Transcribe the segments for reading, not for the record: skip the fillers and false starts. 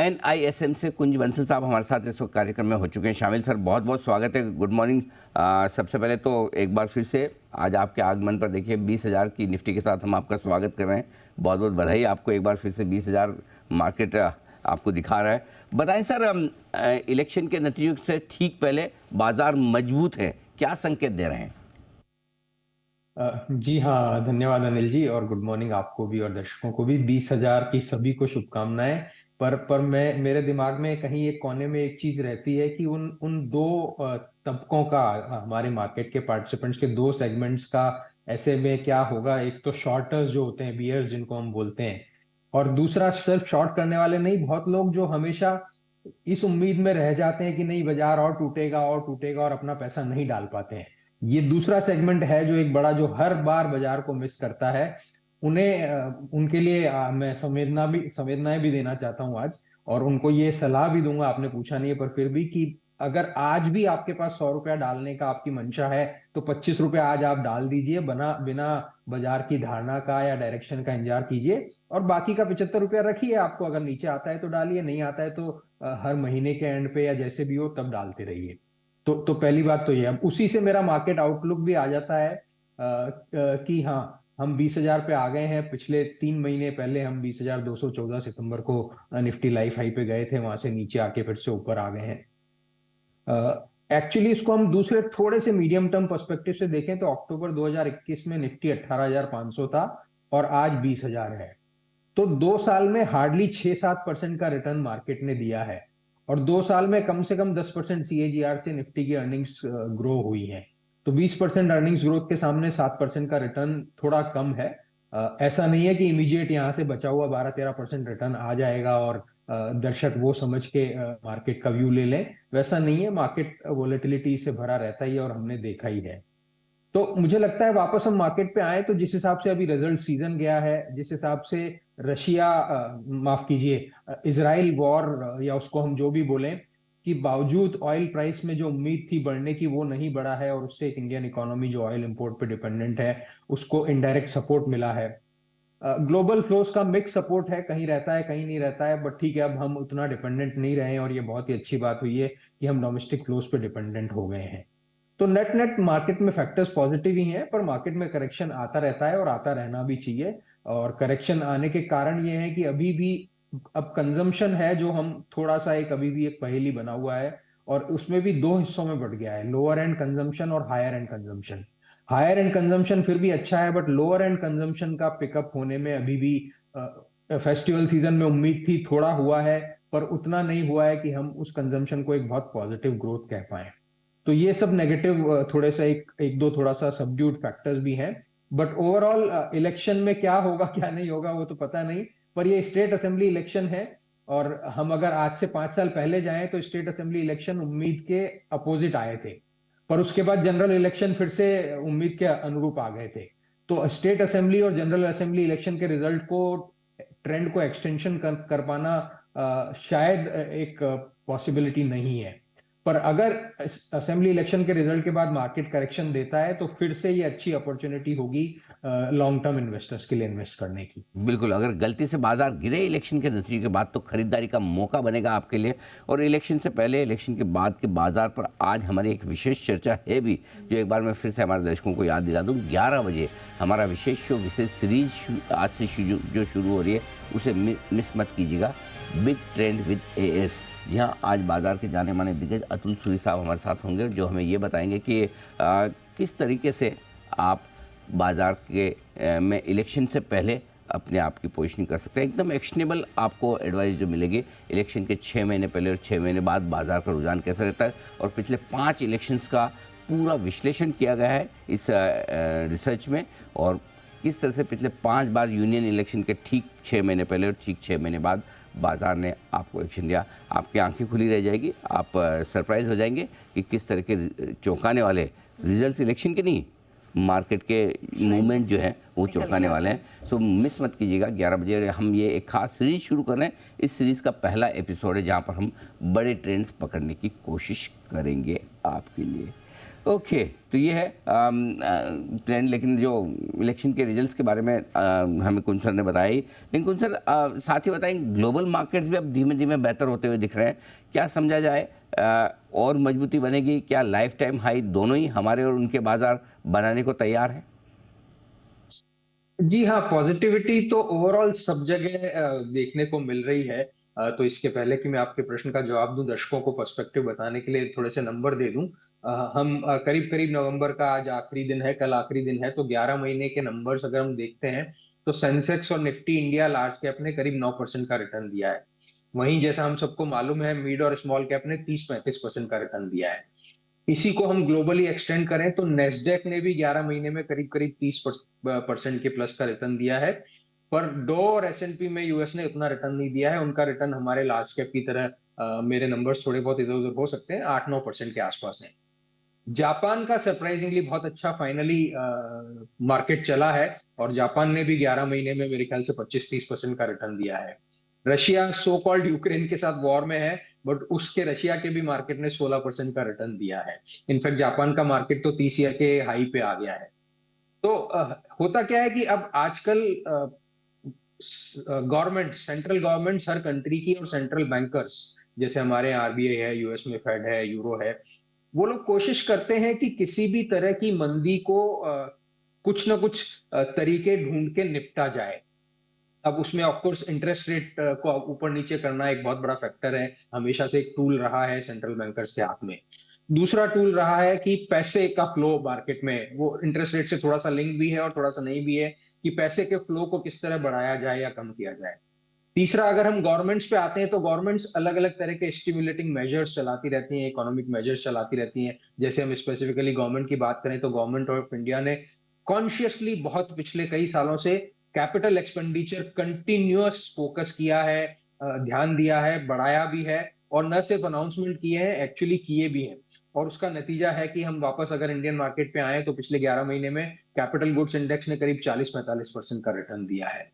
NISM से कुंज बंसल साहब हमारे साथ इस वक्त कार्यक्रम में हो चुके हैं शामिल। सर बहुत बहुत स्वागत है, गुड मॉर्निंग। सबसे पहले तो एक बार फिर से आज आपके आगमन पर देखिए 20,000 की निफ्टी के साथ हम आपका स्वागत कर रहे हैं। बहुत बहुत बधाई आपको, एक बार फिर से 20,000 मार्केट आपको दिखा रहा है। बताएं सर, इलेक्शन के नतीजों से ठीक पहले बाजार मजबूत है, क्या संकेत दे रहे हैं? जी हाँ, धन्यवाद अनिल जी, और गुड मॉर्निंग आपको भी और दर्शकों को भी। 20,000 की सभी को शुभकामनाएं। पर मैं मेरे दिमाग में कहीं एक कोने में एक चीज रहती है कि उन उन दो तबकों का, हमारे मार्केट के पार्टिसिपेंट्स के दो सेगमेंट्स का ऐसे में क्या होगा। एक तो शॉर्टर्स जो होते हैं, बियर्स जिनको हम बोलते हैं, और दूसरा सिर्फ शॉर्ट करने वाले नहीं, बहुत लोग जो हमेशा इस उम्मीद में रह जाते हैं कि नहीं बाजार और टूटेगा और टूटेगा और अपना पैसा नहीं डाल पाते हैं। ये दूसरा सेगमेंट है जो एक बड़ा, जो हर बार बाजार को मिस करता है। उन्हें उनके लिए मैं संवेदनाएं भी देना चाहता हूं आज, और उनको ये सलाह भी दूंगा, आपने पूछा नहीं है पर फिर भी, कि अगर आज भी आपके पास 100 रुपया डालने का आपकी मंशा है तो 25 रुपया आज आप डाल दीजिए, बिना बिना बाजार की धारणा का या डायरेक्शन का इंतजार कीजिए, और बाकी का 75 रुपया रखिए। आपको अगर नीचे आता है तो डालिए, नहीं आता है तो हर महीने के एंड पे या जैसे भी हो तब डालते रहिए। तो पहली बात तो ये, अब उसी से मेरा मार्केट आउटलुक भी आ जाता है कि हाँ, हम 20,000 पे आ गए हैं। पिछले 3 महीने पहले हम 20,214 सितंबर को निफ्टी लाइफ हाई पे गए थे, वहां से नीचे आके फिर से ऊपर आ गए हैं। एक्चुअली इसको हम दूसरे थोड़े से मीडियम टर्म पर्सपेक्टिव से देखें तो अक्टूबर 2021 में निफ्टी 18,500 था और आज 20,000 है। तो 2 साल में हार्डली 6-7% का रिटर्न मार्केट ने दिया है, और 2 साल में कम से कम 10% CAGR से निफ्टी की अर्निंग्स ग्रो हुई है। तो 20% अर्निंग्स ग्रोथ के सामने 7% का रिटर्न थोड़ा कम है। ऐसा नहीं है कि इमीडिएट यहां से बचा हुआ 12-13% रिटर्न आ जाएगा और दर्शक वो समझ के मार्केट का व्यू ले लें, वैसा नहीं है। मार्केट वोलेटिलिटी से भरा रहता ही है और हमने देखा ही है। तो मुझे लगता है वापस हम मार्केट पे आए तो जिस हिसाब से अभी रिजल्ट सीजन गया है, जिस हिसाब से रशिया, माफ कीजिए, इजराइल वॉर, या उसको हम जो भी बोलें, कि बावजूद ऑयल प्राइस में जो उम्मीद थी बढ़ने की वो नहीं बढ़ा है, और उससे एक इंडियन इकोनॉमी जो ऑयल इंपोर्ट पे डिपेंडेंट है उसको इनडायरेक्ट सपोर्ट मिला है। ग्लोबल फ्लोज का मिक्स सपोर्ट है, कहीं रहता है कहीं नहीं रहता है, बट ठीक है, अब हम उतना डिपेंडेंट नहीं रहे हैं, और ये बहुत ही अच्छी बात हुई है कि हम डोमेस्टिक फ्लोज पे डिपेंडेंट हो गए हैं। तो नेट नेट मार्केट में फैक्टर्स पॉजिटिव ही हैं, पर मार्केट में करेक्शन आता रहता है और आता रहना भी चाहिए। और करेक्शन आने के कारण ये है कि अभी भी अब कंजम्पशन है जो हम थोड़ा सा, एक अभी भी एक पहेली बना हुआ है, और उसमें भी दो हिस्सों में बढ़ गया है, लोअर एंड कंजम्पशन और higher end consumption. Higher end consumption फिर भी अच्छा है, बट लोअर एंड कंजम्पशन का पिकअप होने में अभी भी फेस्टिवल सीजन में उम्मीद थी, थोड़ा हुआ है, पर उतना नहीं हुआ है कि हम उस कंजम्पशन को एक बहुत पॉजिटिव ग्रोथ कह पाए। तो ये सब नेगेटिव थोड़े सा एक एक दो थोड़ा सा सबड्यूड फैक्टर्स भी हैं। बट ओवरऑल इलेक्शन में क्या होगा क्या नहीं होगा वो तो पता नहीं, पर ये स्टेट असेंबली इलेक्शन है, और हम अगर आज से 5 साल पहले जाएं तो स्टेट असेंबली इलेक्शन उम्मीद के अपोजिट आए थे, पर उसके बाद जनरल इलेक्शन फिर से उम्मीद के अनुरूप आ गए थे। तो स्टेट असेंबली और जनरल असेंबली इलेक्शन के रिजल्ट को, ट्रेंड को एक्सटेंशन कर पाना शायद एक पॉसिबिलिटी नहीं है। पर अगर असेंबली इलेक्शन के रिजल्ट के बाद मार्केट करेक्शन देता है तो फिर से ये अच्छी अपॉर्चुनिटी होगी लॉन्ग टर्म इन्वेस्टर्स के लिए इन्वेस्ट करने की। बिल्कुल, अगर गलती से बाजार गिरे इलेक्शन के नतीजे के बाद तो खरीदारी का मौका बनेगा आपके लिए। और इलेक्शन से पहले, इलेक्शन के बाद के बाजार पर आज हमारी एक विशेष चर्चा है भी, जो एक बार मैं फिर से हमारे दर्शकों को याद दिला दूं। 11 बजे हमारा विशेष शो, विशेष सीरीज आज से जो शुरू हो रही है, उसे मिस मत कीजिएगा। बिग ट्रेंड विद AS, जहाँ आज बाजार के जाने माने दिग्गज अतुल सूरी साहब हमारे साथ होंगे, जो हमें ये बताएंगे कि किस तरीके से आप बाजार के में इलेक्शन से पहले अपने आप की पोजीशनिंग कर सकते हैं। एकदम एक्शनेबल आपको एडवाइस जो मिलेगी। इलेक्शन के 6 महीने पहले और 6 महीने बाद बाजार का रुझान कैसा रहता है, और पिछले 5 इलेक्शंस का पूरा विश्लेषण किया गया है इस रिसर्च में, और किस तरह से पिछले 5 बार यूनियन इलेक्शन के ठीक 6 महीने पहले और ठीक 6 महीने बाद बाजार ने आपको एक्शन दिया। आपकी आंखें खुली रह जाएगी, आप सरप्राइज हो जाएंगे कि किस तरह के चौंकाने वाले रिजल्ट्स, इलेक्शन के नहीं, मार्केट के मूवमेंट जो है वो चौंकाने वाले हैं। सो मिस मत कीजिएगा। 11 बजे हम ये एक खास सीरीज शुरू कर रहे हैं। इस सीरीज़ का पहला एपिसोड है जहाँ पर हम बड़े ट्रेंड्स पकड़ने की कोशिश करेंगे आपके लिए। ओके, तो ये है ट्रेंड। लेकिन जो इलेक्शन के रिजल्ट्स के बारे में हमें कुन सर ने बताया ही, लेकिन कुन सर साथ ही बताएं ग्लोबल मार्केट्स भी अब धीमे धीमे बेहतर होते हुए दिख रहे हैं। क्या समझा जाए, और मजबूती बनेगी? क्या लाइफ टाइम हाई दोनों ही हमारे और उनके बाजार बनाने को तैयार हैं? जी हाँ, पॉजिटिविटी तो ओवरऑल सब जगह देखने को मिल रही है। तो इसके पहले कि मैं आपके प्रश्न का जवाब दूं, दर्शकों को पर्सपेक्टिव बताने के लिए थोड़े से नंबर दे दूं। हम करीब करीब नवंबर का आज आखिरी दिन है, कल आखिरी दिन है, तो 11 महीने के नंबर्स अगर हम देखते हैं तो सेंसेक्स और निफ्टी इंडिया लार्ज कैप ने करीब 9% का रिटर्न दिया है। वहीं जैसा हम सबको मालूम है, मिड और स्मॉल कैप ने 30-35% का रिटर्न दिया है। इसी को हम ग्लोबली एक्सटेंड करें तो नेस्डेक ने भी 11 महीने में करीब करीब 30% के प्लस का रिटर्न दिया है। पर डो और एसएनपी में यूएस ने उतना रिटर्न नहीं दिया है। उनका रिटर्न हमारे लार्ज कैप की तरह मेरे नंबर्स थोड़े बहुत इधर उधर हो सकते हैं, 8-9% के आसपास हैं। जापान का सरप्राइजिंगली बहुत अच्छा फाइनली मार्केट चला है, और जापान ने भी 11 महीने में मेरे ख्याल से 25-30% का रिटर्न दिया है। रशिया सो कॉल्ड यूक्रेन के साथ वॉर में है, बट उसके रशिया के भी मार्केट ने 16% का रिटर्न दिया है। इनफैक्ट जापान का मार्केट तो 30 ईयर के हाई पे आ गया है। तो होता क्या है कि अब आजकल गवर्नमेंट, सेंट्रल गवर्नमेंट हर कंट्री की और सेंट्रल बैंकर्स, जैसे हमारे आरबीआई है, यूएस में फेड है, यूरो है, वो लोग कोशिश करते हैं कि किसी भी तरह की मंदी को कुछ ना कुछ तरीके ढूंढ के निपटा जाए। अब उसमें ऑफ कोर्स इंटरेस्ट रेट को ऊपर नीचे करना एक बहुत बड़ा फैक्टर है, हमेशा से एक टूल रहा है सेंट्रल बैंकर्स के हाथ में। दूसरा टूल रहा है कि पैसे का फ्लो मार्केट में, वो इंटरेस्ट रेट से थोड़ा सा लिंक भी है और थोड़ा सा नहीं भी है, कि पैसे के फ्लो को किस तरह बढ़ाया जाए या कम किया जाए। तीसरा, अगर हम गवर्नमेंट्स पे आते हैं तो गवर्नमेंट्स अलग अलग तरह के स्टिमुलेटिंग मेजर्स चलाती रहती हैं, इकोनॉमिक मेजर्स चलाती रहती हैं। जैसे हम स्पेसिफिकली गवर्नमेंट की बात करें तो गवर्नमेंट ऑफ इंडिया ने कॉन्शियसली बहुत पिछले कई सालों से कैपिटल एक्सपेंडिचर कंटिन्यूअस फोकस किया है, ध्यान दिया है, बढ़ाया भी है, और न सिर्फ अनाउंसमेंट किए हैं, एक्चुअली किए भी हैं। और उसका नतीजा है कि हम वापस अगर इंडियन मार्केट पे आए तो पिछले 11 महीने में कैपिटल गुड्स इंडेक्स ने करीब 40-45% का रिटर्न दिया है।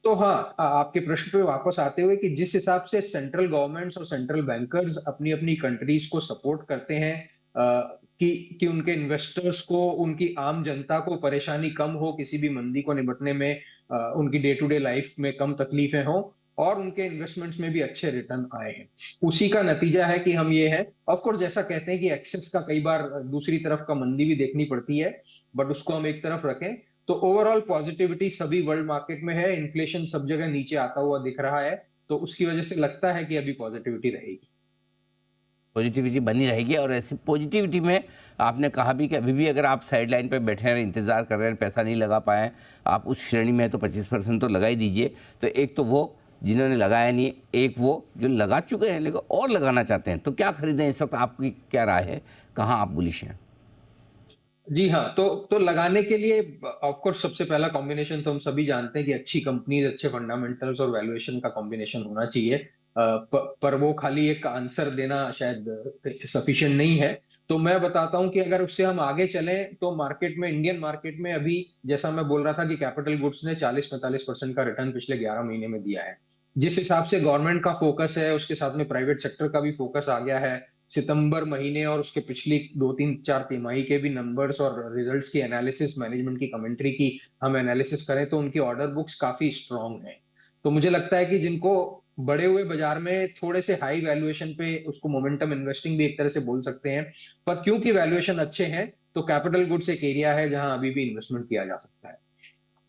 तो हाँ, आपके प्रश्न पे वापस आते हुए कि जिस हिसाब से सेंट्रल गवर्नमेंट्स और सेंट्रल बैंकर्स अपनी अपनी कंट्रीज को सपोर्ट करते हैं, कि उनके इन्वेस्टर्स को, उनकी आम जनता को परेशानी कम हो, किसी भी मंदी को निपटने में उनकी डे टू डे लाइफ में कम तकलीफें हो, और उनके इन्वेस्टमेंट्स में भी अच्छे रिटर्न आए हैं, उसी का नतीजा है कि हम ये है। ऑफ कोर्स जैसा कहते हैं कि एक्सेस का कई बार दूसरी तरफ का मंदी भी देखनी पड़ती है, बट उसको हम एक तरफ रखें तो ओवरऑल पॉजिटिविटी सभी वर्ल्ड मार्केट में है। इन्फ्लेशन सब जगह नीचे आता हुआ दिख रहा है, तो उसकी वजह से लगता है कि अभी पॉजिटिविटी रहेगी। पॉजिटिविटी बनी रहेगी। और ऐसी पॉजिटिविटी में आपने कहा भी कि अभी भी अगर आप साइड लाइन पर बैठे हैं, इंतज़ार कर रहे हैं, पैसा नहीं लगा पाए, आप उस श्रेणी में हैं, तो 25% तो लगा ही दीजिए। तो एक तो वो जिन्होंने लगाया नहीं, एक वो जो लगा चुके हैं लेकिन और लगाना चाहते हैं, तो क्या खरीदें इस वक्त? आपकी क्या राय है, कहाँ आप बुलिश हैं? जी हाँ, तो लगाने के लिए ऑफ कोर्स सबसे पहला कॉम्बिनेशन तो हम सभी जानते हैं कि अच्छी कंपनीज, अच्छे फंडामेंटल्स और वैल्यूएशन का कॉम्बिनेशन होना चाहिए। पर वो खाली एक आंसर देना शायद सफिशिएंट नहीं है। तो मैं बताता हूं कि अगर उससे हम आगे चलें तो मार्केट में, इंडियन मार्केट में अभी, जैसा मैं बोल रहा था कि कैपिटल गुड्स ने 40-45% का रिटर्न पिछले 11 महीने में दिया है। जिस हिसाब से गवर्नमेंट का फोकस है, उसके साथ में प्राइवेट सेक्टर का भी फोकस आ गया है। सितंबर महीने और उसके पिछली 2-3-4 तिमाही के भी नंबर्स और रिजल्ट्स की एनालिसिस, मैनेजमेंट की कमेंट्री की हम एनालिसिस करें तो उनकी ऑर्डर बुक्स काफी स्ट्रांग हैं। तो मुझे लगता है कि जिनको बड़े हुए बाजार में थोड़े से हाई वैल्यूएशन पे, उसको मोमेंटम इन्वेस्टिंग भी एक तरह से बोल सकते हैं, पर क्योंकि वैल्यूएशन अच्छे हैं तो कैपिटल गुड्स एक एरिया है जहां अभी भी इन्वेस्टमेंट किया जा सकता है।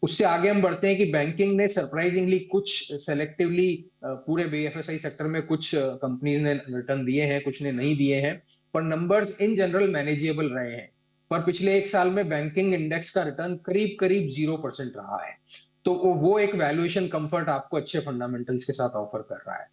उससे आगे हम बढ़ते हैं कि बैंकिंग ने सरप्राइजिंगली कुछ सेलेक्टिवली, पूरे बीएफएसआई सेक्टर में कुछ कंपनीज ने रिटर्न दिए हैं, कुछ ने नहीं दिए हैं, पर नंबर्स इन जनरल मैनेजेबल रहे हैं। पर पिछले एक साल में बैंकिंग इंडेक्स का रिटर्न करीब करीब 0% रहा है। तो वो एक वैल्यूएशन कंफर्ट आपको अच्छे फंडामेंटल्स के साथ ऑफर कर रहा है।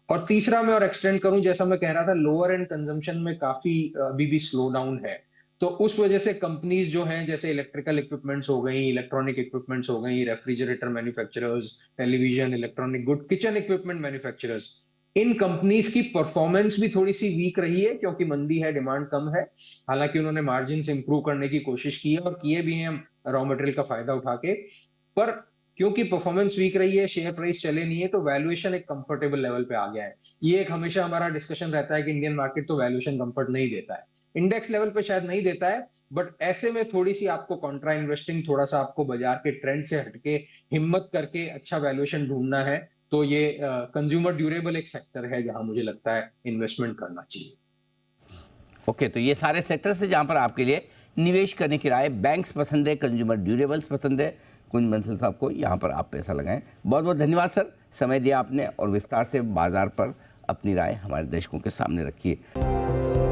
और तीसरा मैं और एक्सटेंड करूं, जैसा मैं कह रहा था, लोअर एंड कंजम्पशन में काफी अभी भी स्लो डाउन है। तो उस वजह से कंपनीज जो हैं, जैसे इलेक्ट्रिकल इक्विपमेंट्स हो गई, इलेक्ट्रॉनिक इक्विपमेंट्स हो गई, refrigerator manufacturers, television, electronic good, kitchen equipment manufacturers, इन कंपनीज की परफॉर्मेंस भी थोड़ी सी वीक रही है क्योंकि मंदी है, डिमांड कम है। हालांकि उन्होंने मार्जिन इंप्रूव करने की कोशिश की है और किए भी हैं रॉ मटेरियल का फायदा उठा के। पर क्योंकि परफॉर्मेंस वीक रही है, शेयर प्राइस चले नहीं है, तो वैल्यूएशन एक कंफर्टेबल लेवल पे आ गया है। ये एक हमेशा हमारा डिस्कशन रहता है कि इंडियन मार्केट तो वैल्यूएशन कंफर्ट नहीं देता है। इंडेक्स लेवल पे शायद नहीं देता है, बट ऐसे में थोड़ी सी आपको कॉन्ट्रा इन्वेस्टिंग, थोड़ा सा आपको बाजार के ट्रेंड से हटके हिम्मत करके अच्छा वैल्यूएशन ढूंढना है, तो ये कंज्यूमर ड्यूरेबल एक सेक्टर है जहां मुझे लगता है इन्वेस्टमेंट करना चाहिए। ओके, तो ये सारे सेक्टर्स है जहाँ पर आपके लिए निवेश करने की राय। बैंक्स पसंद है, कंज्यूमर ड्यूरेबल्स पसंद है, कुंज बंसल साहब को यहाँ पर आप पैसा लगाएं। बहुत बहुत धन्यवाद सर, समय दिया आपने और विस्तार से बाजार पर अपनी राय हमारे दर्शकों के सामने रखी है।